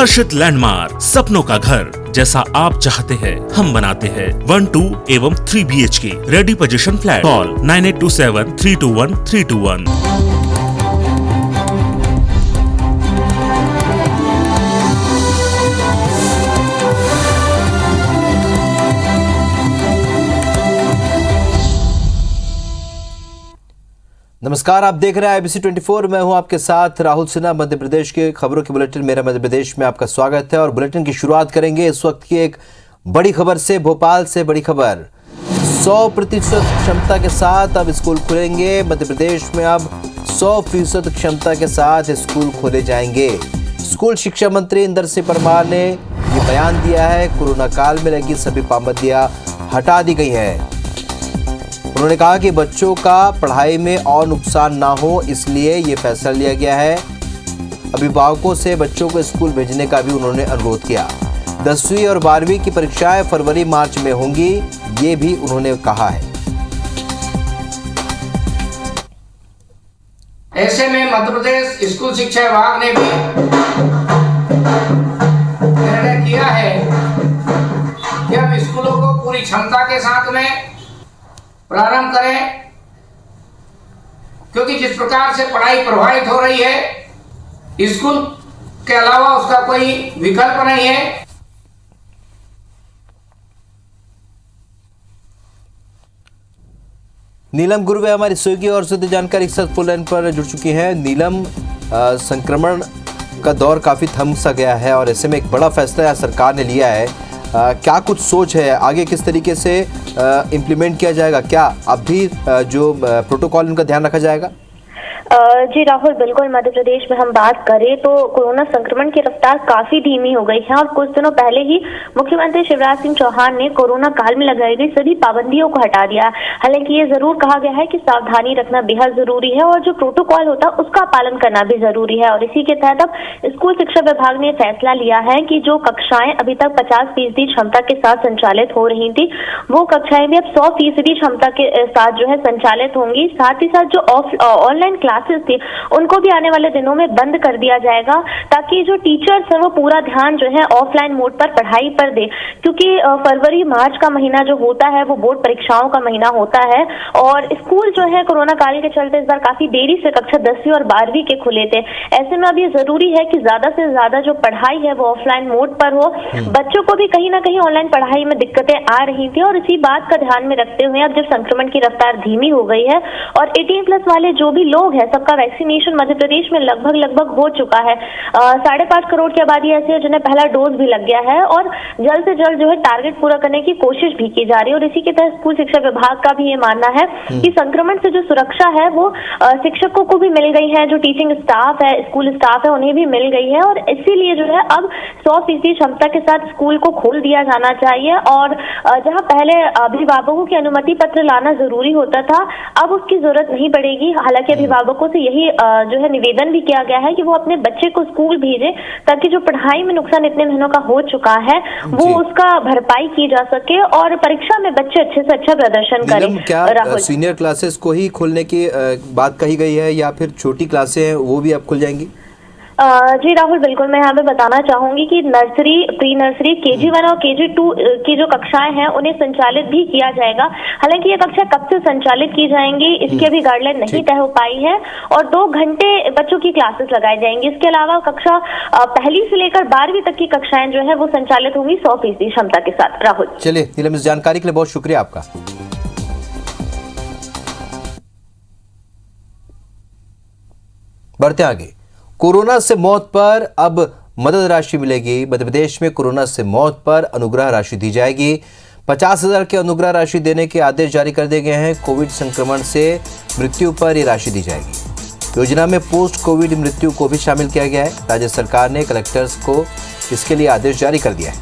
हर्षित landmark, सपनों का घर जैसा आप चाहते हैं हम बनाते हैं। 1, 2 एवं 3 BHK ready position flat. Call 9827321321। नमस्कार, आप देख रहे हैं IBC 24। मैं हूं आपके साथ राहुल सिन्हा। मध्य प्रदेश के खबरों के बुलेटिन मेरा मध्य प्रदेश में आपका स्वागत है और बुलेटिन की शुरुआत करेंगे इस वक्त की एक बड़ी खबर से। भोपाल से बड़ी खबर। 100% क्षमता के साथ अब स्कूल खुलेंगे। मध्य प्रदेश में अब 100% क्षमता के साथ स्कूल खोले जाएंगे। स्कूल शिक्षा मंत्री इंदर सिंह परमार ने ये बयान दिया है। कोरोना काल में लगी सभी पाबंदियां हटा दी गई है। उन्होंने कहा कि बच्चों का पढ़ाई में और नुकसान ना हो, इसलिए ये फैसला लिया गया है। अभिभावकों से बच्चों को स्कूल भेजने का भी उन्होंने अनुरोध किया। 10वीं और 12वीं की परीक्षाएं फरवरी मार्च में होंगी, ये भी उन्होंने कहा है। ऐसे में मध्य प्रदेश स्कूल शिक्षा विभाग ने भी निर्णय किया है कि अब स्कूलों को पूरी क्षमता के साथ में प्रारंभ करें, क्योंकि जिस प्रकार से पढ़ाई प्रभावित हो रही है, स्कूल के अलावा उसका कोई विकल्प नहीं है। नीलम गुरुवे हमारी सहयोगी और सीधी जानकारी के साथ फोन लाइन पर जुड़ चुकी हैं। नीलम, संक्रमण का दौर काफी थम सा गया है और ऐसे में एक बड़ा फैसला सरकार ने लिया है। क्या कुछ सोच है आगे किस तरीके से इम्प्लीमेंट किया जाएगा? क्या अब भी जो प्रोटोकॉल उनका ध्यान रखा जाएगा? जी राहुल, बिल्कुल। मध्य प्रदेश में हम बात करें तो कोरोना संक्रमण की रफ्तार काफी धीमी हो गई है और कुछ दिनों पहले ही मुख्यमंत्री शिवराज सिंह चौहान ने कोरोना काल में लगाई गई सभी पाबंदियों को हटा दिया। हालांकि ये जरूर कहा गया है कि सावधानी रखना बेहद जरूरी है और जो प्रोटोकॉल होता है उसका पालन करना भी जरूरी है। और इसी के तहत अब स्कूल शिक्षा विभाग ने फैसला लिया है कि जो कक्षाएं अभी तक 50% क्षमता के साथ संचालित हो रही थी, वो कक्षाएं भी अब 100% क्षमता के साथ जो है संचालित होंगी। साथ ही साथ जो ऑनलाइन क्लासेस थी उनको भी आने वाले दिनों में बंद कर दिया जाएगा, ताकि जो टीचर्स है वो पूरा ध्यान जो है ऑफलाइन मोड पर पढ़ाई पर दे। क्योंकि फरवरी मार्च का महीना जो होता है वो बोर्ड परीक्षाओं का महीना होता है और स्कूल जो है कोरोना काल के चलते इस बार काफी देरी से कक्षा 10वीं और 12वीं के खुले थे। ऐसे में अब ये जरूरी है कि ज्यादा से ज्यादा जो पढ़ाई है वो ऑफलाइन मोड पर हो। बच्चों को भी कहीं ना कहीं ऑनलाइन पढ़ाई में दिक्कतें आ रही थी और इसी बात का ध्यान में रखते हुए अब जब संक्रमण की रफ्तार धीमी हो गई है और 18+ वाले जो भी लोग हैं सबका वैक्सीनेशन मध्य प्रदेश में लगभग हो चुका है। 5.5 करोड़ की आबादी ऐसी है जिन्हें पहला डोज भी लग गया है और जल्द से जल्द जो है टारगेट पूरा करने की कोशिश भी की जा रही है। और इसी के तहत स्कूल शिक्षा विभाग का भी ये मानना है कि संक्रमण से जो सुरक्षा है वो शिक्षकों को भी मिल गई है, जो टीचिंग स्टाफ है, स्कूल स्टाफ है, उन्हें भी मिल गई है और इसीलिए जो है अब 100% क्षमता के साथ स्कूल को खोल दिया जाना चाहिए। और जहां पहले अभिभावकों की अनुमति पत्र लाना जरूरी होता था, अब उसकी जरूरत नहीं पड़ेगी। हालांकि अभिभावकों से यही जो है निवेदन भी किया गया है कि वो अपने बच्चे को स्कूल भेजें, ताकि जो पढ़ाई में नुकसान इतने महीनों का हो चुका है वो उसका भरपाई की जा सके और परीक्षा में बच्चे अच्छे से अच्छा प्रदर्शन करें। क्या सीनियर क्लासेस को ही खोलने की बात कही गई है या फिर छोटी क्लासें हैं वो भी अब खुल जाएंगी? जी राहुल, बिल्कुल। मैं यहाँ पे बताना चाहूंगी कि नर्सरी, प्री नर्सरी, KG1 और KG2 की जो कक्षाएं हैं उन्हें संचालित भी किया जाएगा। हालांकि ये कक्षा कब से संचालित की जाएंगी इसकी अभी गाइडलाइन नहीं तय हो पाई है और 2 घंटे बच्चों की क्लासेस लगाई जाएंगी। इसके अलावा कक्षा 1 से लेकर 12वीं तक की कक्षाएं जो है वो संचालित होंगी 100% क्षमता के साथ। राहुल, चलिए नीलम, इस जानकारी के लिए बहुत शुक्रिया आपका। बढ़ते आगे। कोरोना से मौत पर अब मदद राशि मिलेगी। मध्य प्रदेश में कोरोना से मौत पर अनुग्रह राशि दी जाएगी। 50,000 की अनुग्रह राशि देने के आदेश जारी कर दिए गए हैं। कोविड संक्रमण से मृत्यु पर ये राशि दी जाएगी। योजना में पोस्ट कोविड मृत्यु को भी शामिल किया गया है। राज्य सरकार ने कलेक्टर्स को इसके लिए आदेश जारी कर दिया है।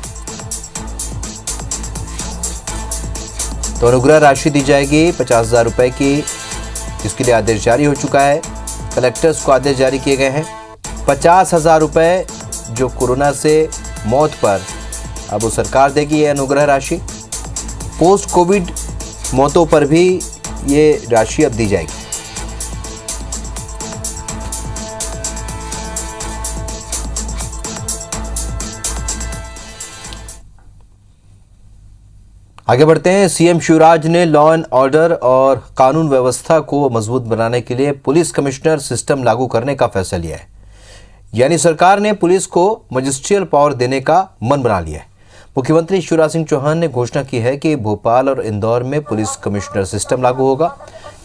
तो अनुग्रह राशि दी जाएगी 50,000 रुपए की, जिसके लिए आदेश जारी हो चुका है। कलेक्टर्स को आदेश जारी किए गए हैं। 50,000 रुपए जो कोरोना से मौत पर अब वो सरकार देगी ये अनुग्रह राशि। पोस्ट कोविड मौतों पर भी ये राशि अब दी जाएगी। आगे बढ़ते हैं। सीएम शिवराज ने लॉ एंड ऑर्डर और कानून व्यवस्था को मजबूत बनाने के लिए पुलिस कमिश्नर सिस्टम लागू करने का फैसला लिया है। यानी सरकार ने पुलिस को मजिस्ट्रियल पावर देने का मन बना लिया है। मुख्यमंत्री शिवराज सिंह चौहान ने घोषणा की है कि भोपाल और इंदौर में पुलिस कमिश्नर सिस्टम लागू होगा।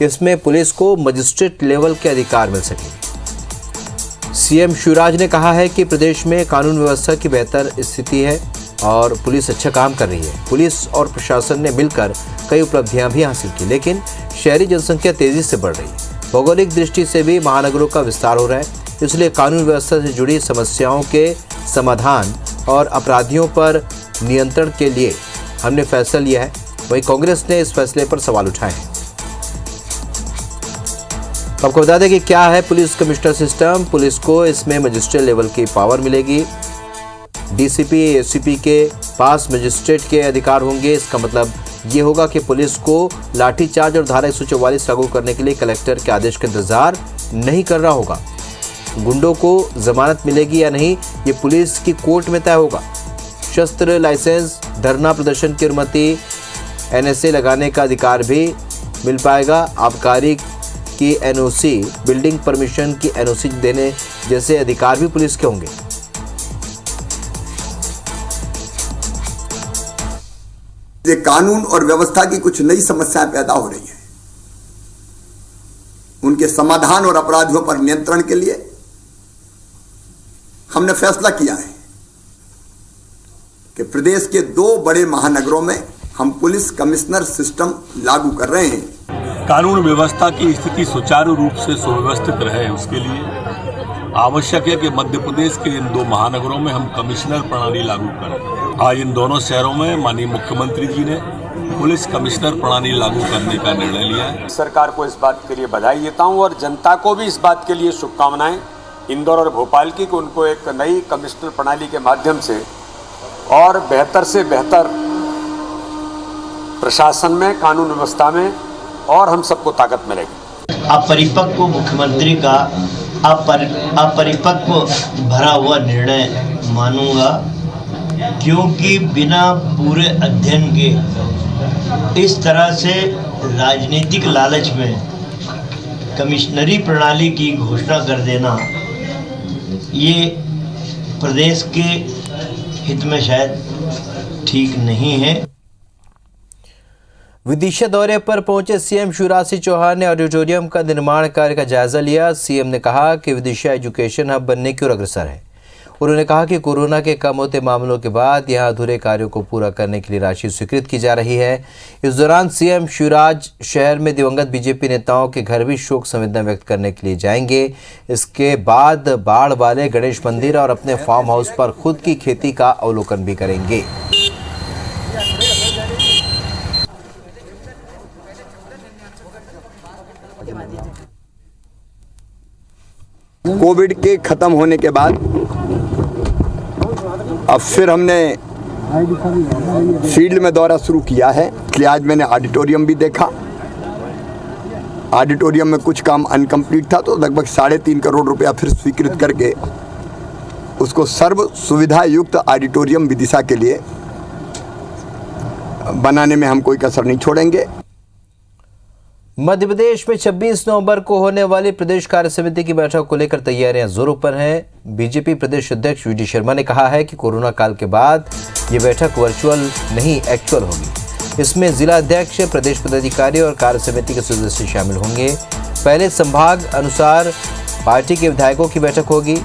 इसमें पुलिस को मजिस्ट्रेट लेवल के अधिकार मिल सकेंगे। सीएम शिवराज ने कहा है कि प्रदेश में कानून व्यवस्था की बेहतर स्थिति है और पुलिस अच्छा काम कर रही है। पुलिस और प्रशासन ने मिलकर कई उपलब्धियां भी हासिल की, लेकिन शहरी जनसंख्या तेजी से बढ़ रही है। भौगोलिक दृष्टि से भी महानगरों का विस्तार हो रहा है, इसलिए कानून व्यवस्था से जुड़ी समस्याओं के समाधान और अपराधियों पर नियंत्रण के लिए हमने फैसला लिया है। वहीं कांग्रेस ने इस फैसले पर सवाल उठाए हैं। तो आपको बता दें कि क्या है पुलिस कमिश्नर सिस्टम। पुलिस को इसमें मजिस्ट्रेट लेवल की पावर मिलेगी। डीसीपी एसीपी के पास मजिस्ट्रेट के अधिकार होंगे। इसका मतलब ये होगा कि पुलिस को लाठीचार्ज और धारा 144 लागू करने के लिए कलेक्टर के आदेश का इंतजार नहीं करना होगा। गुंडों को जमानत मिलेगी या नहीं, ये पुलिस की कोर्ट में तय होगा। शस्त्र लाइसेंस, धरना प्रदर्शन की अनुमति, एनएसए लगाने का अधिकार भी मिल पाएगा। आबकारी की एनओसी, बिल्डिंग परमिशन की एनओसी देने जैसे अधिकार भी पुलिस के होंगे। ये कानून और व्यवस्था की कुछ नई समस्याएं पैदा हो रही हैं। उनके समाधान और अपराधियों पर नियंत्रण के लिए हमने फैसला किया है कि प्रदेश के 2 बड़े महानगरों में हम पुलिस कमिश्नर सिस्टम लागू कर रहे हैं। कानून व्यवस्था की स्थिति सुचारू रूप से सुव्यवस्थित रहे, उसके लिए आवश्यक है कि मध्य प्रदेश के इन 2 महानगरों में हम कमिश्नर प्रणाली लागू करें। आज इन दोनों शहरों में माननीय मुख्यमंत्री जी ने पुलिस कमिश्नर प्रणाली लागू करने का निर्णय लिया है। सरकार को इस बात के लिए बधाई देता हूं और जनता को भी इस बात के लिए शुभकामनाएं इंदौर और भोपाल की, कि उनको एक नई कमिश्नर प्रणाली के माध्यम से और बेहतर से बेहतर प्रशासन में, कानून व्यवस्था में और हम सबको ताकत मिलेगी। अपरिपक्व मुख्यमंत्री का अपरिपक्व भरा हुआ निर्णय मानूंगा, क्योंकि बिना पूरे अध्ययन के इस तरह से राजनीतिक लालच में कमिश्नरी प्रणाली की घोषणा कर देना ये प्रदेश के हित में शायद ठीक नहीं है। विदिशा दौरे पर पहुंचे सीएम शिवराज सिंह चौहान ने ऑडिटोरियम का निर्माण कार्य का जायजा लिया। सीएम ने कहा कि विदिशा एजुकेशन हब बनने की ओर अग्रसर है। उन्होंने कहा कि कोरोना के कम होते मामलों के बाद यहां अधूरे कार्यों को पूरा करने के लिए राशि स्वीकृत की जा रही है। इस दौरान सीएम शिवराज शहर में दिवंगत बीजेपी नेताओं के घर भी शोक संवेदना व्यक्त करने के लिए जाएंगे। इसके बाद बाढ़ वाले गणेश मंदिर और अपने फार्म हाउस पर खुद की खेती का अवलोकन भी करेंगे। कोविड के खत्म होने के बाद अब फिर हमने फील्ड में दौरा शुरू किया है। इसलिए आज मैंने ऑडिटोरियम भी देखा। ऑडिटोरियम में कुछ काम अनकम्प्लीट था, तो लगभग 3.5 करोड़ रुपया फिर स्वीकृत करके उसको सर्व सुविधा युक्त ऑडिटोरियम विदिशा के लिए बनाने में हम कोई कसर नहीं छोड़ेंगे। मध्य प्रदेश में 26 नवंबर को होने वाली प्रदेश कार्य समिति की बैठक को लेकर तैयारियां जोरों पर हैं। बीजेपी प्रदेश अध्यक्ष वीडी शर्मा ने कहा है कि कोरोना काल के बाद ये बैठक वर्चुअल नहीं एक्चुअल होगी। इसमें जिला अध्यक्ष, प्रदेश पदाधिकारी और कार्य समिति के सदस्य शामिल होंगे। पहले संभाग अनुसार पार्टी के विधायकों की बैठक होगी।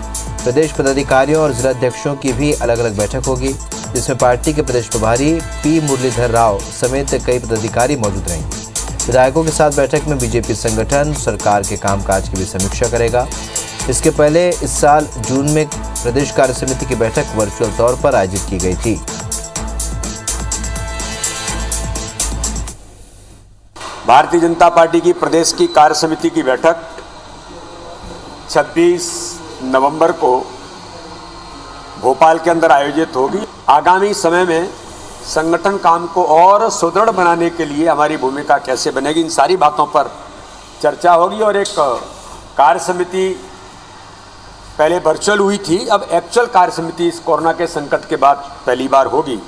प्रदेश पदाधिकारियों और जिला अध्यक्षों की भी अलग अलग बैठक होगी, जिसमें पार्टी के प्रदेश प्रभारी पी मुरलीधर राव समेत कई पदाधिकारी मौजूद रहेंगे। विधायकों के साथ बैठक में बीजेपी संगठन सरकार के कामकाज की भी समीक्षा करेगा। इसके पहले इस साल जून में प्रदेश कार्य समिति की बैठक वर्चुअल तौर पर आयोजित की गई थी। भारतीय जनता पार्टी की प्रदेश की कार्य समिति की बैठक 26 नवंबर को भोपाल के अंदर आयोजित होगी। आगामी समय में संगठन काम को और सुदृढ़ बनाने के लिए हमारी भूमिका कैसे बनेगी, इन सारी बातों पर चर्चा होगी। और एक कार्य समिति पहले वर्चुअल हुई थी, अब एक्चुअल कार्य समिति इस कोरोना के संकट के बाद पहली बार होगी।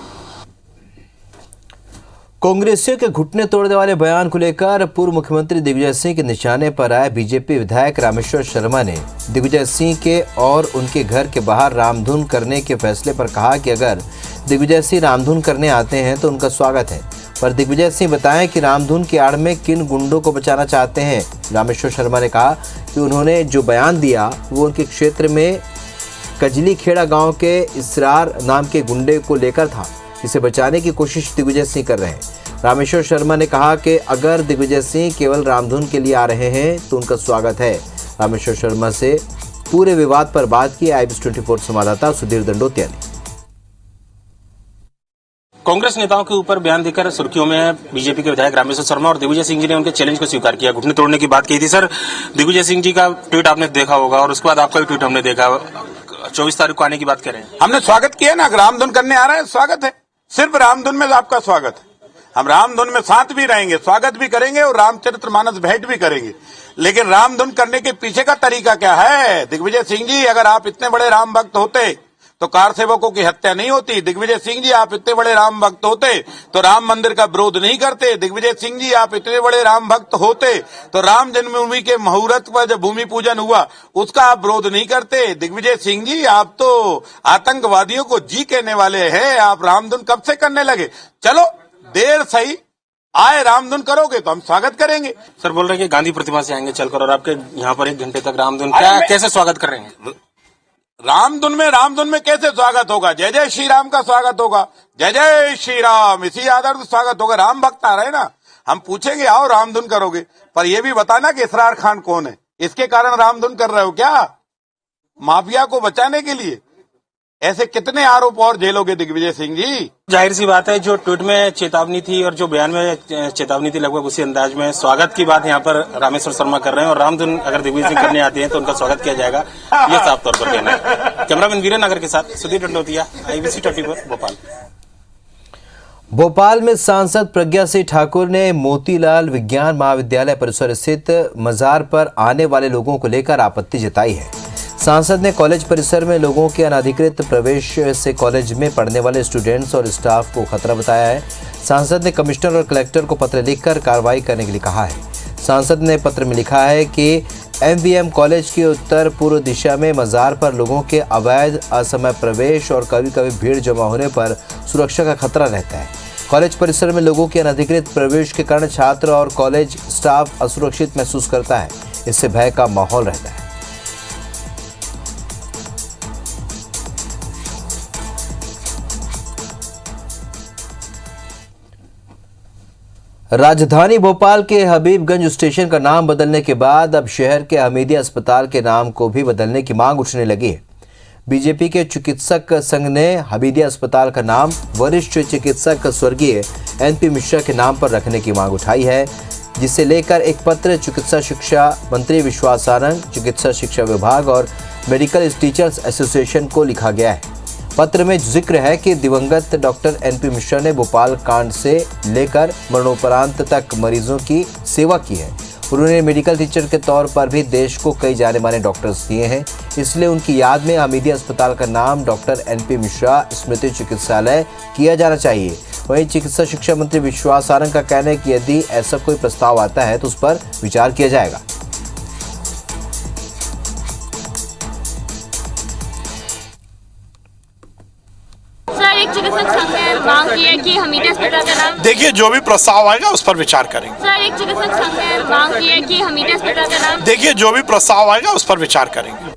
कांग्रेसियों के घुटने तोड़ने वाले बयान को लेकर पूर्व मुख्यमंत्री दिग्विजय सिंह के निशाने पर आए बीजेपी विधायक रामेश्वर शर्मा ने दिग्विजय सिंह के और उनके घर के बाहर रामधुन करने के फैसले पर कहा कि अगर दिग्विजय सिंह रामधुन करने आते हैं तो उनका स्वागत है, पर दिग्विजय सिंह बताएं कि रामधुन की आड़ में किन गुंडों को बचाना चाहते हैं। रामेश्वर शर्मा ने कहा कि उन्होंने जो बयान दिया वो उनके क्षेत्र में कजली खेड़ा गाँव के इसरार नाम के गुंडे को लेकर था, इसे बचाने की कोशिश दिग्विजय सिंह कर रहे हैं। रामेश्वर शर्मा ने कहा कि अगर दिग्विजय सिंह केवल रामधुन के लिए आ रहे हैं तो उनका स्वागत है। रामेश्वर शर्मा से पूरे विवाद पर बात की IBC 24 संवाददाता सुधीर दंडोतिया ने। कांग्रेस नेताओं के ऊपर बयान देकर सुर्खियों में बीजेपी के विधायक रामेश्वर शर्मा और दिग्विजय सिंह जी ने उनके चैलेंज को स्वीकार किया, घुटने तोड़ने की बात की थी। सर, दिग्विजय सिंह जी का ट्वीट आपने देखा होगा और उसके बाद आपका भी ट्वीट हमने देखा, 24 तारीख को आने की बात कर रहे हैं। हमने स्वागत किया ना, रामधुन करने आ रहे हैं, स्वागत है। सिर्फ रामधुन में आपका स्वागत है। हम रामधुन में साथ भी रहेंगे, स्वागत भी करेंगे और रामचरितमानस भेंट भी करेंगे, लेकिन रामधुन करने के पीछे का तरीका क्या है? दिग्विजय सिंह जी, अगर आप इतने बड़े राम भक्त होते तो कार सेवकों की हत्या नहीं होती। दिग्विजय सिंह जी, आप इतने बड़े राम भक्त होते तो राम मंदिर का विरोध नहीं करते। दिग्विजय सिंह जी, आप इतने बड़े राम भक्त होते तो राम जन्मभूमि के मुहूर्त पर जब भूमि पूजन हुआ उसका आप विरोध नहीं करते। दिग्विजय सिंह जी, आप तो आतंकवादियों को जी कहने वाले हैं। आप रामधुन कब से करने लगे? चलो देर सही, आए रामधुन करोगे तो हम स्वागत करेंगे। सर बोल रहे हैं कि गांधी प्रतिमा से आएंगे चलकर और आपके यहाँ पर 1 घंटे तक रामधुन, क्या कैसे स्वागत कर रहे हैं? रामधुन में कैसे स्वागत होगा? जय जय श्री राम का स्वागत होगा, जय जय श्री राम, इसी आदर से स्वागत होगा। राम भक्त आ रहे ना, हम पूछेंगे आओ रामधुन करोगे, पर यह भी बताना कि इसरार खान कौन है, इसके कारण रामधुन कर रहे हो क्या? माफिया को बचाने के लिए? ऐसे कितने आरोप और झेलोगे दिग्विजय सिंह जी? जाहिर सी बात है, जो ट्वीट में चेतावनी थी और जो बयान में चेतावनी थी लगभग उसी अंदाज में स्वागत की बात यहाँ पर रामेश्वर शर्मा कर रहे हैं और रामधुन अगर दिग्विजय सिंह करने आते हैं तो उनका स्वागत किया जाएगा, ये साफ तौर पर कहना है। कैमरामैन वीरेंद्र के साथ सुधीर दंडोतिया, IBC 24 भोपाल। भोपाल में सांसद प्रज्ञा सिंह ठाकुर ने मोतीलाल विज्ञान महाविद्यालय परिसर स्थित मजार पर आने वाले लोगों को लेकर आपत्ति जताई है। सांसद ने कॉलेज परिसर में लोगों के अनाधिकृत प्रवेश से कॉलेज में पढ़ने वाले स्टूडेंट्स और स्टाफ को खतरा बताया है। सांसद ने कमिश्नर और कलेक्टर को पत्र लिखकर कार्रवाई करने के लिए कहा है। सांसद ने पत्र में लिखा है कि MVM कॉलेज की उत्तर पूर्व दिशा में मजार पर लोगों के अवैध असमय प्रवेश और कभी कभी भीड़ जमा होने पर सुरक्षा का खतरा रहता है। कॉलेज परिसर में लोगों के अनाधिकृत प्रवेश के कारण छात्र और कॉलेज स्टाफ असुरक्षित महसूस करता है, इससे भय का माहौल रहता है। राजधानी भोपाल के हबीबगंज स्टेशन का नाम बदलने के बाद अब शहर के हमीदिया अस्पताल के नाम को भी बदलने की मांग उठने लगी है। बीजेपी के चिकित्सक संघ ने हमीदिया अस्पताल का नाम वरिष्ठ चिकित्सक स्वर्गीय NP मिश्रा के नाम पर रखने की मांग उठाई है, जिसे लेकर एक पत्र चिकित्सा शिक्षा मंत्री विश्वास सारंग, चिकित्सा शिक्षा विभाग और मेडिकल टीचर्स एसोसिएशन को लिखा गया है। पत्र में जिक्र है कि दिवंगत डॉक्टर NP मिश्रा ने भोपाल कांड से लेकर मरणोपरांत तक मरीजों की सेवा की है। उन्होंने मेडिकल टीचर के तौर पर भी देश को कई जाने माने डॉक्टर्स दिए हैं, इसलिए उनकी याद में हमीदिया अस्पताल का नाम डॉक्टर NP मिश्रा स्मृति चिकित्सालय किया जाना चाहिए। वहीं चिकित्सा शिक्षा मंत्री विश्वास सारंग का कहना है कि यदि ऐसा कोई प्रस्ताव आता है तो उस पर विचार किया जाएगा। चिकित्सक संघ ने मांग की है कि हमीदिया अस्पताल का नाम, देखिए जो भी प्रस्ताव आएगा उस पर विचार करेंगे। सर, एक चिकित्सक संघ ने मांग की है कि हमीदिया अस्पताल का नाम, देखिए जो भी प्रस्ताव आएगा उस पर विचार करेंगे।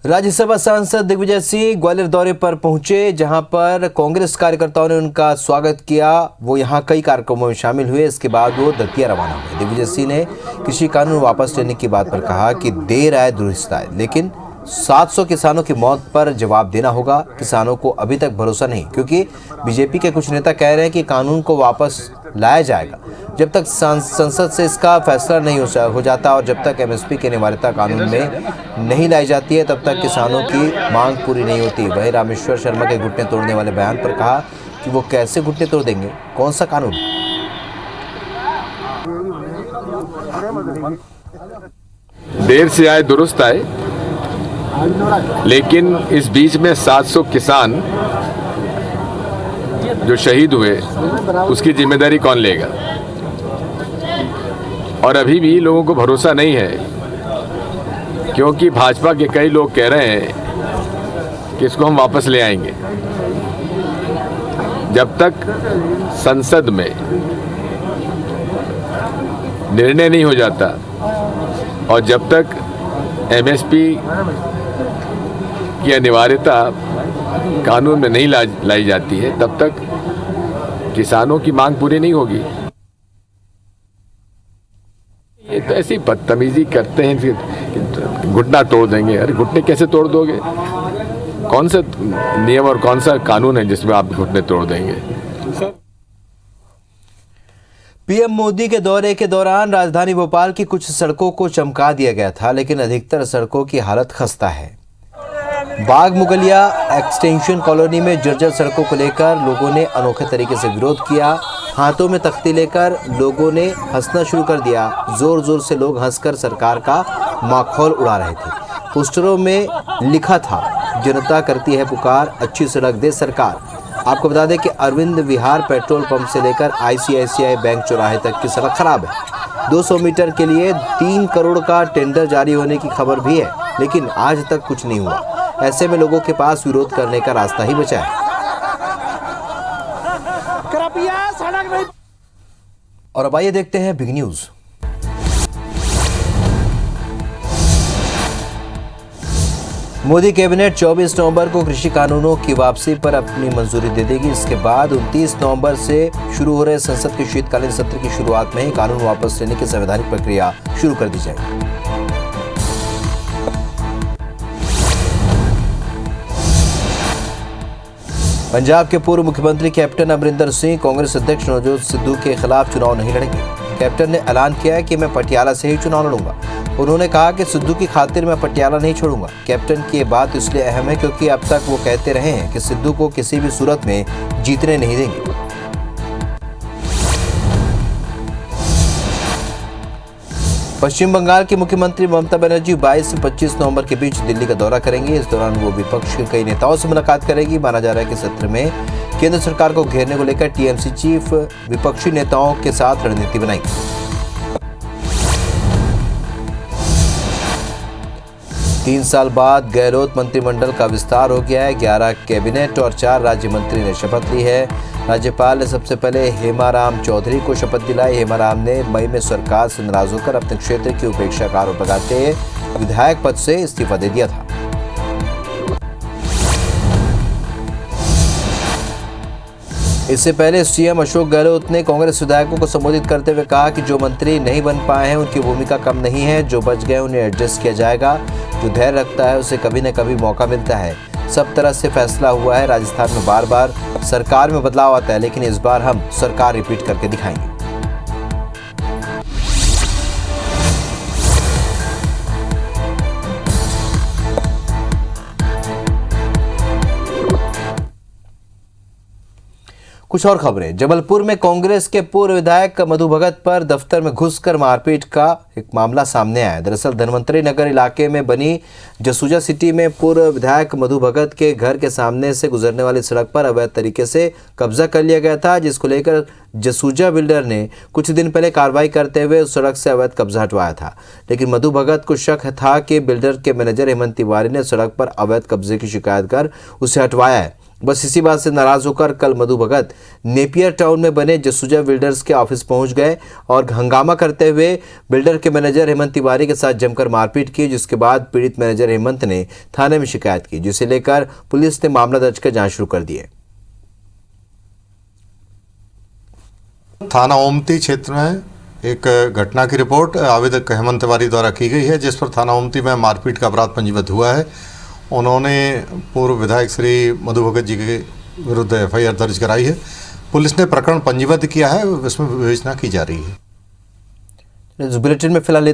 राज्यसभा सांसद दिग्विजय सिंह ग्वालियर दौरे पर पहुंचे, जहां पर कांग्रेस कार्यकर्ताओं ने उनका स्वागत किया। वो यहां कई कार्यक्रमों में शामिल हुए, इसके बाद वो दतिया रवाना हुए। दिग्विजय सिंह ने कृषि कानून वापस लेने की बात पर कहा कि देर आए दुरुस्त आए, लेकिन 700 किसानों की मौत पर जवाब देना होगा। किसानों को अभी तक भरोसा नहीं, क्योंकि बीजेपी के कुछ नेता कह रहे हैं कि कानून को वापस लाया जाएगा। जब तक संसद से इसका फैसला नहीं हो जाता और जब तक MSP की अनिवार्यता कानून में नहीं लाई जाती है, तब तक किसानों की मांग पूरी नहीं होती। वहीं रामेश्वर शर्मा के घुटने तोड़ने वाले बयान पर कहा कि वो कैसे घुटने तोड़ देंगे, कौन सा कानून? देर से आए दुरुस्त आए, लेकिन इस बीच में 700 किसान जो शहीद हुए उसकी जिम्मेदारी कौन लेगा? और अभी भी लोगों को भरोसा नहीं है, क्योंकि भाजपा के कई लोग कह रहे हैं कि इसको हम वापस ले आएंगे। जब तक संसद में निर्णय नहीं हो जाता और जब तक एमएसपी की अनिवार्यता कानून में नहीं लाई जाती है, तब तक किसानों की मांग पूरी नहीं होगी। ये तो ऐसी बदतमीजी करते हैं कि घुटना तोड़ देंगे। अरे घुटने कैसे तोड़ दोगे? कौन सा नियम और कौन सा कानून है जिसमें आप घुटने तोड़ देंगे? पीएम मोदी के दौरे के दौरान राजधानी भोपाल की कुछ सड़कों को चमका दिया गया था, लेकिन अधिकतर सड़कों की हालत खस्ता है। बाग मुगलिया एक्सटेंशन कॉलोनी में जर्जर सड़कों को लेकर लोगों ने अनोखे तरीके से विरोध किया। हाथों में तख्ती लेकर लोगों ने हंसना शुरू कर दिया। जोर जोर से लोग हंसकर सरकार का माखौल उड़ा रहे थे। पोस्टरों में लिखा था, जनता करती है पुकार, अच्छी सड़क दे सरकार। आपको बता दें कि अरविंद विहार पेट्रोल पंप से लेकर आईसीआईसीआई बैंक चौराहे तक की सड़क खराब है। 200 मीटर के लिए 3 करोड़ का टेंडर जारी होने की खबर भी है, लेकिन आज तक कुछ नहीं हुआ। ऐसे में लोगों के पास विरोध करने का रास्ता ही बचा है। और अब आइए देखते हैं बिग न्यूज। मोदी कैबिनेट 24 नवंबर को कृषि कानूनों की वापसी पर अपनी मंजूरी दे देगी। इसके बाद 29 नवंबर से शुरू हो रहे संसद के शीतकालीन सत्र की शुरुआत में ही कानून वापस लेने की संवैधानिक प्रक्रिया शुरू कर दी जाएगी। पंजाब के पूर्व मुख्यमंत्री कैप्टन अमरिंदर सिंह कांग्रेस अध्यक्ष नवजोत सिद्धू के खिलाफ चुनाव नहीं लड़ेंगे। कैप्टन ने ऐलान किया है कि मैं पटियाला से ही चुनाव लड़ूंगा। उन्होंने कहा कि सिद्धू की खातिर मैं पटियाला नहीं छोड़ूंगा। कैप्टन की ये बात इसलिए अहम है क्योंकि अब तक वो कहते रहे हैं कि सिद्धू को किसी भी सूरत में जीतने नहीं देंगे। पश्चिम बंगाल की मुख्यमंत्री ममता बनर्जी 22 से 25 नवंबर के बीच दिल्ली का दौरा करेंगी। इस दौरान वो विपक्ष के कई नेताओं से मुलाकात करेगी। माना जा रहा है कि सत्र में केंद्र सरकार को घेरने को लेकर टीएमसी चीफ विपक्षी नेताओं के साथ रणनीति बनाएगी। तीन साल बाद गहलोत मंत्रिमंडल का विस्तार हो गया है। 11 कैबिनेट और 4 राज्य मंत्री ने शपथ ली है। राज्यपाल ने सबसे पहले हेमाराम चौधरी को शपथ दिलाई। हेमाराम ने मई में सरकार से नाराज होकर अपने क्षेत्र की उपेक्षा का आरोप लगाते विधायक पद से इस्तीफा दे दिया था। इससे पहले सीएम अशोक गहलोत ने कांग्रेस विधायकों को संबोधित करते हुए कहा कि जो मंत्री नहीं बन पाए हैं उनकी भूमिका कम नहीं है। जो बच गए उन्हें एडजस्ट किया जाएगा। जो धैर्य रखता है उसे कभी न कभी मौका मिलता है। सब तरह से फैसला हुआ है। राजस्थान में बार बार सरकार में बदलाव आता है, लेकिन इस बार हम सरकार रिपीट करके दिखाएंगे। कुछ और खबरें। जबलपुर में कांग्रेस के पूर्व विधायक मधु भगत पर दफ्तर में घुसकर मारपीट का एक मामला सामने आया। दरअसल धनवंतरी नगर इलाके में बनी जसूजा सिटी में पूर्व विधायक मधु भगत के घर के सामने से गुजरने वाली सड़क पर अवैध तरीके से कब्जा कर लिया गया था, जिसको लेकर जसूजा बिल्डर ने कुछ दिन पहले कार्रवाई करते हुए उस सड़क से अवैध कब्जा हटवाया था। लेकिन मधु भगत को शक था कि बिल्डर के मैनेजर हेमंत तिवारी ने सड़क पर अवैध कब्जे की शिकायत कर उसे हटवाया है। बस इसी बात से नाराज होकर कल मधु भगत नेपियर टाउन में बने जसूजा बिल्डर्स के ऑफिस पहुंच गए और हंगामा करते हुए बिल्डर के मैनेजर हेमंत तिवारी के साथ जमकर मारपीट की, जिसके बाद पीड़ित मैनेजर हेमंत ने थाने में शिकायत की, जिसे लेकर पुलिस ने मामला दर्ज कर जांच शुरू कर दी है। थाना ओमती क्षेत्र में एक घटना की रिपोर्ट आवेदक हेमंत तिवारी द्वारा की गई है, जिस पर थाना ओमती में मारपीट का अपराध पंजीबद्ध हुआ है। उन्होंने पूर्व विधायक श्री मधु भगत जी के विरुद्ध एफआईआर दर्ज कराई है। पुलिस ने प्रकरण पंजीबद्ध किया है, इसमें विवेचना की जा रही है। बुलेटिन में फिलहाल